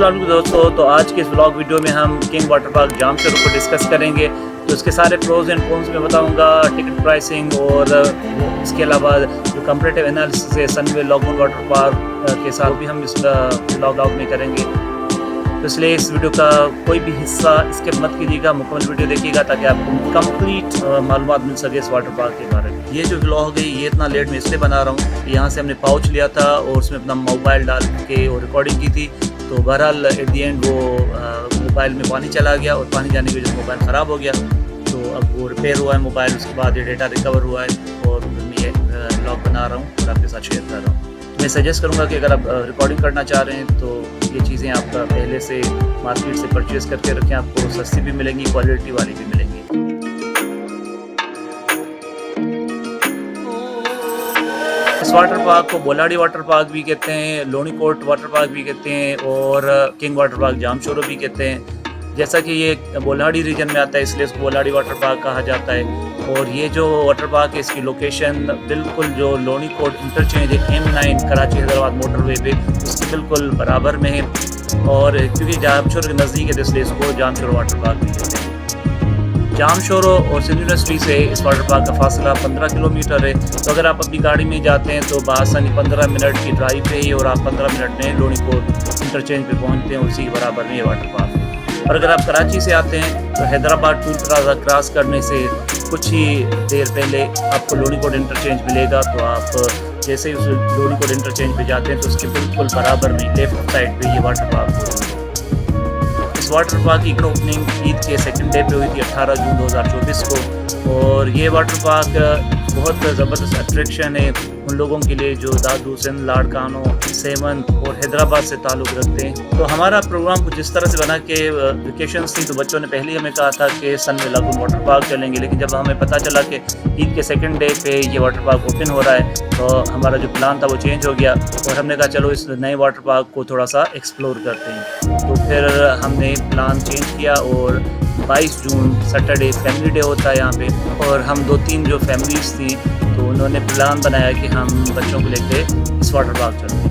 अस्सलाम वालेकुम दोस्तों। तो आज के इस व्लॉग वीडियो में हम किंग वाटर पार्क जामशोरो को डिस्कस करेंगे। तो इसके सारे प्रोज एंड कॉन्स में बताऊंगा, टिकट प्राइसिंग और इसके अलावा जो कंपैरेटिव एनालिसिस है सनवे लॉगून वाटर पार्क के साथ भी हम इस व्लॉग आउट में करेंगे। तो इसलिए इस वीडियो का कोई भी हिस्सा स्किप मत कीजिएगा, मुकम्मल वीडियो देखिएगा ताकि आपको कंप्लीट मालूमात मिल सके इस वाटर पार्क के बारे में। ये जो व्लॉग हो गई ये इतना लेट में इसलिए बना रहा हूँ, यहाँ से हमने पाउच लिया था और उसमें अपना मोबाइल डाल के और रिकॉर्डिंग की थी। तो बहरहाल एट दी एंड वो मोबाइल में पानी चला गया और पानी जाने की वजह से मोबाइल ख़राब हो गया। तो अब वो रिपेयर हुआ है मोबाइल, उसके बाद ये डेटा रिकवर हुआ है और मैं ये व्लॉग बना रहा हूँ और आपके साथ शेयर कर रहा हूँ। मैं सजेस्ट करूँगा कि अगर आप रिकॉर्डिंग करना चाह रहे हैं तो ये चीज़ें आप पहले से मार्केट से परचेज़ करके रखें, आपको सस्ती भी मिलेंगी, क्वालिटी वाली भी मिलेंगी। इस वाटर पार्क को बोलाड़ी वाटर पार्क भी कहते हैं, लोनीकोट वाटर पार्क भी कहते हैं और किंग वाटर पार्क जामशोरो भी कहते हैं। जैसा कि ये बोलाड़ी रीजन में आता है इसलिए इसको बोलाड़ी वाटर पार्क कहा जाता है। और ये जो वाटर पार्क है इसकी लोकेशन बिल्कुल जो लोनीकोट इंटरचेंज है M9 कराची हैदराबाद मोटरवे पे उसके बिल्कुल बराबर में है। और क्योंकि जामशोरो के नज़दीक है तो इसलिए इसको जामशोरो वाटर पार्क भी कहते हैं। जामशोरो और सिंध यूनिवर्सिटी से इस वाटर पार्क का फासला 15 किलोमीटर है। तो अगर आप अपनी गाड़ी में जाते हैं तो बासानी 15 मिनट की ड्राइव पे ही और आप 15 मिनट में लोनीकोट इंटरचेंज पे पहुंचते हैं, उसी के बराबर में ये वाटर पार्क है। और अगर आप कराची से आते हैं तो हैदराबाद टूल प्लाजा क्रॉस करने से कुछ ही देर पहले आपको लोनीकोट इंटरचेंज मिलेगा। तो आप जैसे ही उस लोनीकोट इंटरचेंज पे जाते हैं तो उसके बिल्कुल बराबर में लेफ्ट साइड पे ये वाटर पार्क मौजूद है। इस वाटर पार्क की ओपनिंग ईद के सेकंड डे पे हुई थी 18 जून 2024 को। और ये वाटर पार्क बहुत ज़बरदस्त अट्रैक्शन है उन लोगों के लिए जो दादू, सिंध, लाड़कानो, सेमन और हैदराबाद से ताल्लुक़ रखते हैं। तो हमारा प्रोग्राम कुछ इस तरह से बना कि वेकेशंस थी तो बच्चों ने पहले ही हमें कहा था कि सनवे लॉगून वाटर पार्क चलेंगे, लेकिन जब हमें पता चला कि ईद के सेकंड डे पे ये वाटर पार्क ओपन हो रहा है तो हमारा जो प्लान था वो चेंज हो गया और हमने कहा चलो इस नए वाटर पार्क को थोड़ा सा एक्सप्लोर करते हैं। तो फिर हमने प्लान चेंज किया और 22 जून सैटरडे फैमिली डे होता है यहाँ पे और हम 2-3 जो फैमिलीज़ थी तो उन्होंने प्लान बनाया कि हम बच्चों को लेके इस वाटर पार्क चलते हैं।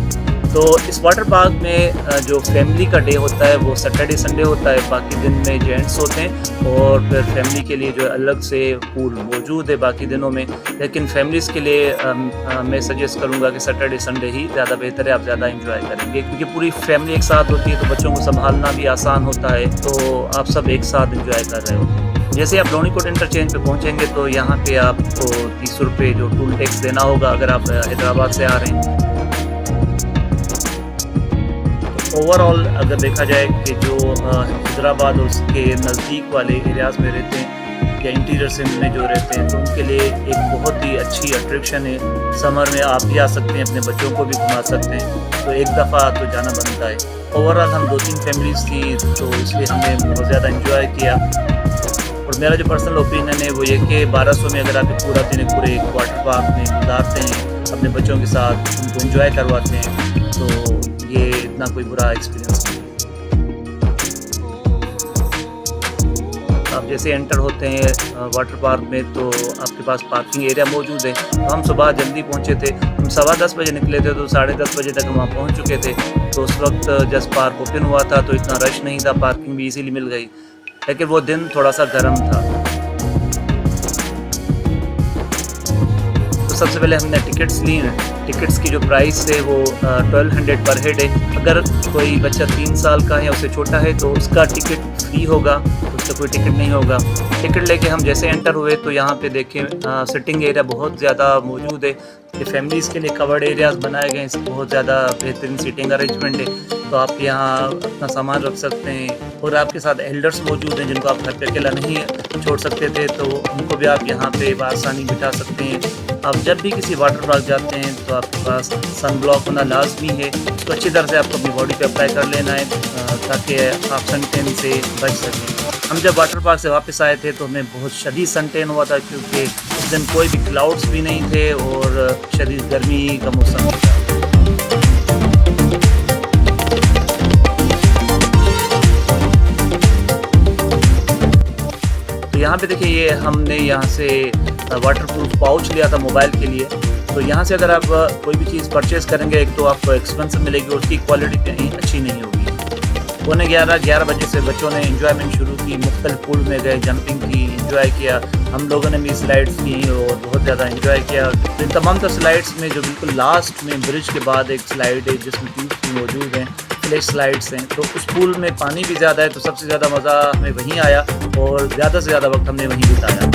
तो इस वाटर पार्क में जो फैमिली का डे होता है वो सैटरडे संडे होता है, बाकी दिन में जेंट्स होते हैं और फिर फैमिली के लिए जो अलग से पूल मौजूद है बाकी दिनों में। लेकिन फैमिलीज़ के लिए मैं सजेस्ट करूँगा कि सैटरडे संडे ही ज़्यादा बेहतर है, आप ज़्यादा इंजॉय करेंगे क्योंकि पूरी फैमिली एक साथ होती है तो बच्चों को संभालना भी आसान होता है, तो आप सब एक साथ इंजॉय कर रहे होते हैं। जैसे आप लोनीकोट इंटरचेंज पे पहुंचेंगे तो यहाँ पे आपको 30 रुपये जो टूल टैक्स देना होगा अगर आप हैदराबाद से आ रहे हैं। तो ओवरऑल अगर देखा जाए कि जो हैदराबाद और उसके नज़दीक वाले एरियाज़ में रहते हैं या इंटीरियर सिंध में जो रहते हैं तो उनके लिए एक बहुत ही अच्छी अट्रैक्शन है। समर में आप भी आ सकते हैं, अपने बच्चों को भी घुमा सकते हैं, तो एक दफ़ा तो जाना बनता है। ओवरऑल हम 2-3 फैमिलीज़ थी तो इसलिए हमने बहुत ज़्यादा इंजॉय किया। और मेरा जो पर्सनल ओपिनियन है वो ये कि 1200 में अगर आप पूरा दिन पूरे एक वाटर पार्क में गुजारते हैं, अपने बच्चों के साथ उनको एंजॉय करवाते हैं तो ये इतना कोई बुरा एक्सपीरियंस नहीं है। आप जैसे एंटर होते हैं वाटर पार्क में तो आपके पास पार्किंग एरिया मौजूद है। तो हम सुबह जल्दी पहुंचे थे, हम 10:15 बजे निकले थे तो 10:30 बजे तक हम वहाँ पहुँच चुके थे। तो उस वक्त जस्ट पार्क ओपन हुआ था तो इतना रश नहीं था, पार्किंग भी इजीली मिल गई, लेकिन वो दिन थोड़ा सा गर्म था। तो सबसे पहले हमने टिकट्स ली। टिकट्स की जो प्राइस है वो 1200 पर हेड है। अगर कोई बच्चा 3 साल का है या उससे छोटा है तो उसका टिकट फ्री होगा, उसका कोई टिकट नहीं होगा। टिकट लेके हम जैसे एंटर हुए तो यहाँ पे देखें सिटिंग एरिया बहुत ज़्यादा मौजूद है। ये फैमिलीज़ के लिए कवर्ड एरियाज़ बनाए गए हैं, बहुत ज़्यादा बेहतरीन सीटिंग अरेंजमेंट है। तो आप यहाँ अपना सामान रख सकते हैं और आपके साथ एल्डर्स मौजूद हैं जिनको आप घर पे अकेला नहीं छोड़ सकते थे तो उनको भी आप यहाँ पे आसानी बिठा सकते हैं। आप जब भी किसी वाटर पार्क जाते हैं तो आपके पास सन ब्लॉक होना लाजमी है, तो अच्छी तरह से आपको अपनी बॉडी पे अप्लाई कर लेना है ताकि आप सन टैन से बच सकें। हम जब वाटर पार्क से वापस आए थे तो हमें बहुत शदीद सन टैन हुआ था क्योंकि उस दिन कोई भी क्लाउड्स भी नहीं थे और शदीद गर्मी का मौसम था। यहाँ पे देखिए ये हमने यहाँ से वाटरप्रूफ पाउच लिया था मोबाइल के लिए। तो यहाँ से अगर आप कोई भी चीज़ परचेज़ करेंगे एक तो आपको एक्सपेंसिव मिलेगी और उसकी क्वालिटी कहीं अच्छी नहीं होगी। 11 बजे से बच्चों ने एंजॉयमेंट शुरू की, मुख्तलिफ पूल में गए, जंपिंग की, एंजॉय किया। हम लोगों ने भी स्लाइड्स की और बहुत ज़्यादा एंजॉय किया। तो इन तमाम तर स्लाइड्स में जो बिल्कुल लास्ट में ब्रिज के बाद एक स्लाइड है जिसमें ट्यूब्स भी मौजूद हैं, फ्लैश स्लाइड्स हैं, तो उस पूल में पानी भी ज़्यादा है, तो सबसे ज़्यादा मज़ा हमें वहीं आया और ज़्यादा से ज़्यादा वक्त हमने वहीं बिताया।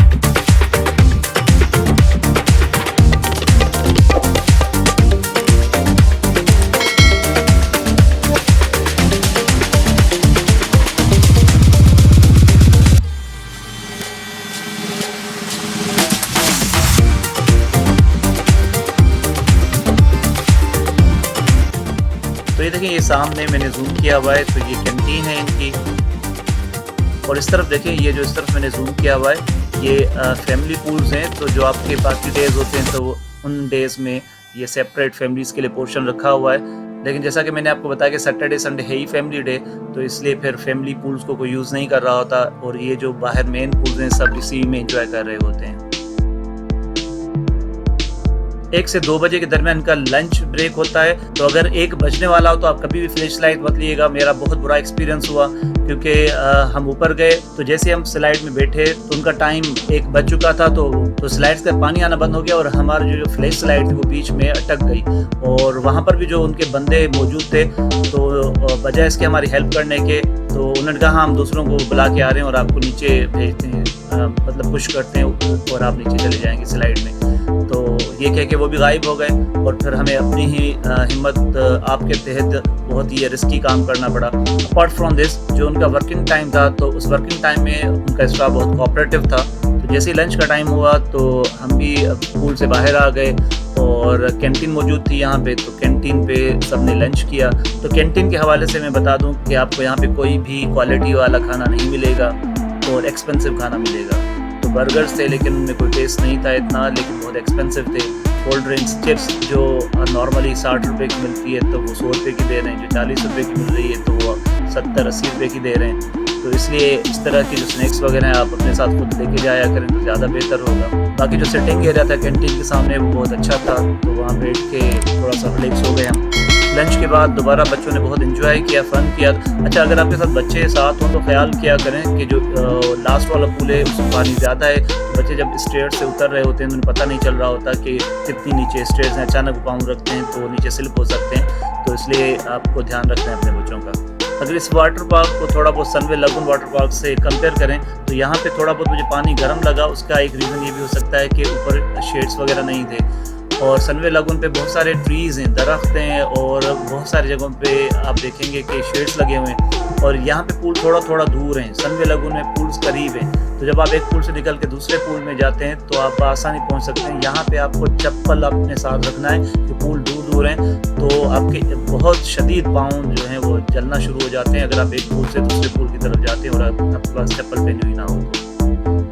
तो ये देखिए, ये सामने मैंने जूम किया हुआ है, तो ये कैंटीन है इनकी। और इस तरफ देखिए, ये जो इस तरफ मैंने जूम किया हुआ है, ये फैमिली पूल्स हैं। तो जो आपके बाकी डेज़ होते हैं, तो उन डेज़ में ये सेपरेट फैमिलीज़ के लिए पोर्शन रखा हुआ है। लेकिन जैसा कि मैंने आपको बताया कि सैटरडे संडे है ही फैमिली डे, तो इसलिए फिर फैमिली पूल्स को कोई यूज़ नहीं कर रहा होता, और ये जो बाहर मेन पूल्स हैं सब इसी में एंजॉय कर रहे होते हैं। 1 से 2 बजे के दरमियान इनका लंच ब्रेक होता है। तो अगर 1 बजने वाला हो तो आप कभी भी फ्लैश लाइट मत लीजिएगा। मेरा बहुत बुरा एक्सपीरियंस हुआ, क्योंकि हम ऊपर गए, तो जैसे हम स्लाइड में बैठे तो उनका टाइम 1 बज चुका था, तो स्लाइड्स का पानी आना बंद हो गया और हमारी जो फ्लैश स्लाइड थी वो बीच में अटक गई। और वहाँ पर भी जो उनके बंदे मौजूद थे, तो बजाय इसके हमारी हेल्प करने के, तो उन्होंने कहा हम दूसरों को बुला के आ रहे हैं और आपको नीचे भेजते हैं, मतलब पुश करते हैं और आप नीचे चले जाएंगे स्लाइड में। तो ये कह के वो भी गायब हो गए, और फिर हमें अपनी ही हिम्मत आपके तहत बहुत ही रिस्की काम करना पड़ा। अपार्ट फ्रॉम दिस, जो उनका वर्किंग टाइम था, तो उस वर्किंग टाइम में उनका स्टाफ बहुत कोऑपरेटिव था। तो जैसे ही लंच का टाइम हुआ तो हम भी पूल से बाहर आ गए, और कैंटीन मौजूद थी यहाँ पे, तो कैंटीन पे सबने लंच किया। तो कैंटीन के हवाले से मैं बता दूँ कि आपको यहाँ पे कोई भी क्वालिटी वाला खाना नहीं मिलेगा और एक्सपेंसिव खाना मिलेगा। तो बर्गर्स थे, लेकिन उनमें कोई टेस्ट नहीं था इतना, लेकिन बहुत एक्सपेंसिव थे। कोल्ड ड्रिंक्स, चिप्स जो नॉर्मली 60 रुपये की मिलती है, तो वो 100 रुपये की दे रहे हैं। जो 40 रुपये की मिल रही है, तो वो 70-80 रुपये की दे रहे हैं। तो इसलिए इस तरह की जो स्नैक्स वगैरह हैं आप अपने साथ खुद लेके जाया करें तो ज़्यादा बेहतर होगा। बाकी जो सिटिंग एरिया था कैंटीन के सामने, वो बहुत अच्छा था, तो वहाँ बैठ के थोड़ा सा रिलैक्स हो गए हम। लंच के बाद दोबारा बच्चों ने बहुत एंजॉय किया, फ़न किया। अच्छा, अगर आपके साथ बच्चे साथ हों तो ख्याल किया करें कि जो लास्ट वाला पूल है उसमें पानी ज़्यादा है, तो बच्चे जब स्टेयर से उतर रहे होते हैं तो उन्हें पता नहीं चल रहा होता कि कितनी नीचे स्टेयर्स हैं। अचानक पाँव रखते हैं तो नीचे स्लिप हो सकते हैं, तो इसलिए आपको ध्यान रखना है अपने बच्चों का। अगर इस वाटर पार्क को थोड़ा बहुत सनवे लगून वाटर पार्क से कंपेयर करें, तो यहाँ पे थोड़ा बहुत मुझे पानी गर्म लगा। उसका एक रीज़न ये भी हो सकता है कि ऊपर शेड्स वगैरह नहीं थे, और सनवे लगून पे बहुत सारे ट्रीज़ हैं, दरख्त हैं, और बहुत सारी जगहों पे आप देखेंगे कि शेड्स लगे हुए हैं। और यहाँ पे पूल थोड़ा थोड़ा दूर हैं, सनवे लगून में पूल्स करीब हैं, तो जब आप एक पूल से निकल के दूसरे पूल में जाते हैं तो आप आसानी पहुँच सकते हैं। यहाँ पे आपको चप्पल अपने साथ रखना है, कि पूल दूर दूर हैं, तो आपके बहुत शदीद पाँव जो हैं वो जलना शुरू हो जाते हैं अगर आप एक पूल से दूसरे पूल की तरफ जाते हैं और आपके पास चप्पल पहनी हुई ना हो तो।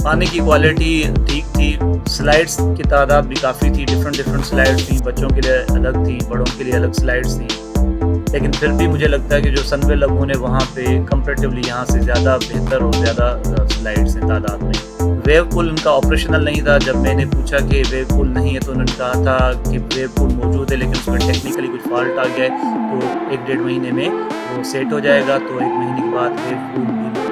पानी की क्वालिटी ठीक थी, स्लाइड्स की तादाद भी काफ़ी थी, डिफरेंट स्लाइड्स थी, बच्चों के लिए अलग थी, बड़ों के लिए अलग स्लाइड्स थी। लेकिन फिर भी मुझे लगता है कि जो सनवे लगून है वहाँ पे कंपैरेटिवली यहाँ से ज़्यादा बेहतर और ज़्यादा स्लाइड्स हैं तादाद में। वेव पूल उनका ऑपरेशनल नहीं था। जब मैंने पूछा कि वेव पूल नहीं है तो उन्होंने कहा था कि वेव पूल मौजूद है, लेकिन उसमें टेक्निकली कुछ फॉल्ट आ गया है, तो 1-1.5 महीने में वो सेट हो जाएगा, तो 1 महीने के बाद वेव पूल भी मौजूद होगा।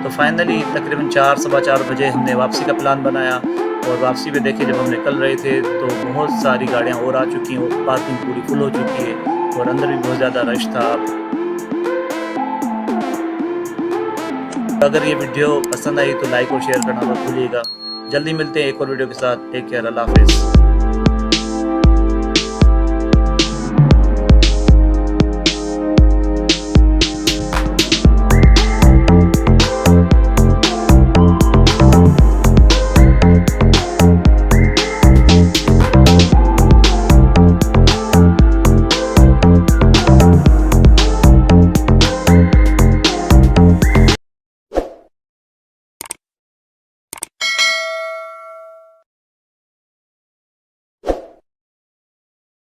तो फाइनली तकरीबन 4-4:15 बजे हमने वापसी का प्लान बनाया, और वापसी पे देखिए जब हम निकल रहे थे तो बहुत सारी गाड़ियाँ और आ चुकी हैं, पार्किंग पूरी फुल हो चुकी है, और अंदर भी बहुत ज़्यादा रश था। अगर ये वीडियो पसंद आई तो लाइक और शेयर करना मत भूलिएगा। जल्दी मिलते हैं एक और वीडियो के साथ। टेक केयर, अल्लाह हाफिज़।